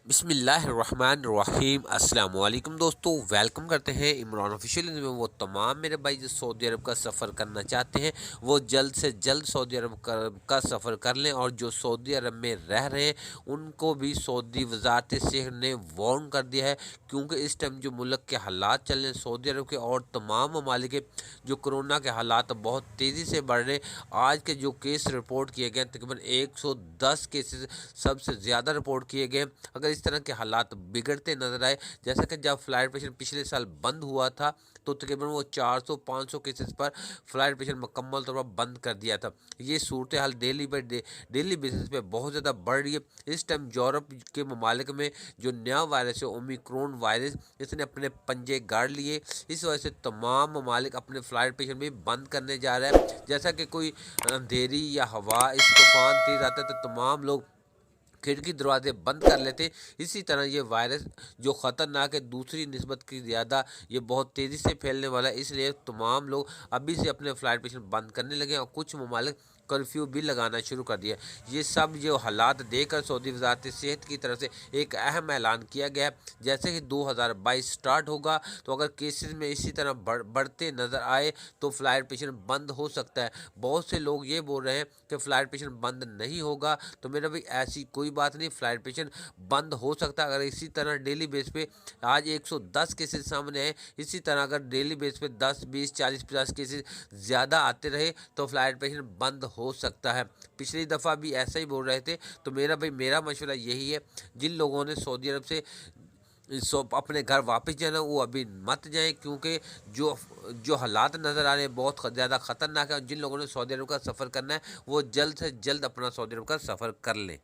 बिस्मिल्लाहिर्रहमानिर्रहीम। अस्सलाम वालेकुम दोस्तों, वेलकम करते हैं इमरान ऑफिशियल में। वो तमाम मेरे भाई जो सऊदी अरब का सफ़र करना चाहते हैं वो जल्द से जल्द सऊदी अरब का सफ़र कर लें, और जो सऊदी अरब में रह रहे हैं उनको भी सऊदी वजारत सेहत ने वार्न कर दिया है, क्योंकि इस टाइम जो मुल्क के हालात चल रहे हैं सऊदी अरब के और तमाम ममालिक के, जो कोरोना के हालात बहुत तेज़ी से बढ़ रहे हैं। आज के जो केस रिपोर्ट किए गए तकरीबन 110 केसेस सबसे ज़्यादा रिपोर्ट किए गए। अगर इस तरह के हालात बिगड़ते नजर आए, जैसा कि जब फ्लाइट प्रेशर पिछले साल बंद हुआ था तो तकरीबन वो 400-500 केसेस पर फ्लाइट प्रेशर मुकम्मल तौर पर बंद कर दिया था। ये सूरत हाल डेली बेसिस पे बहुत ज़्यादा बढ़ रही है। इस टाइम यूरोप के ममालिक में जो नया वायरस है ओमिक्रॉन वायरस, इसने अपने पंजे गाड़ लिए। इस वजह से तमाम ममालिक अपने फ्लाइट प्रेशर भी बंद करने जा रहे हैं। जैसा कि कोई अंधेरी या हवा इस तूफान तेज़ आता है तो तमाम लोग खिड़की दरवाजे बंद कर लेते। इसी तरह ये वायरस जो ख़तरनाक है दूसरी निस्बत की ज़्यादा ये बहुत तेज़ी से फैलने वाला है, इसलिए तमाम लोग अभी से अपने फ़्लाइट पेशेंट बंद करने लगे और कुछ ममालिक कर्फ्यू भी लगाना शुरू कर दिया। ये सब जो हालात देखकर सऊदी वजारत सेहत की तरफ से एक अहम ऐलान किया गया। जैसे कि 2022 स्टार्ट होगा तो अगर केसेस में इसी तरह बढ़ते नज़र आए तो फ़्लाइट पेशेंट बंद हो सकता है। बहुत से लोग ये बोल रहे हैं कि फ़्लाइट पेशेंट बंद नहीं होगा, तो मेरा भाई ऐसी कोई बात नहीं, फ़्लाइट पेशेंट बंद हो सकता है। अगर इसी तरह डेली बेस पे आज 110 केसेस सामने आए, इसी तरह अगर डेली बेस पे 10 20 40 50 केसेस ज़्यादा आते रहे तो फ़्लाइट पेशेंट बंद हो सकता है। पिछली दफ़ा भी ऐसा ही बोल रहे थे। तो मेरा मशवरा यही है, जिन लोगों ने सऊदी अरब से अपने घर वापस जाना वो अभी मत जाएं, क्योंकि जो जो हालात नज़र आ रहे हैं बहुत ज़्यादा ख़तरनाक है। और जिन लोगों ने सऊदी अरब का सफ़र करना है वो जल्द से जल्द अपना सऊदी अरब का सफ़र कर लें।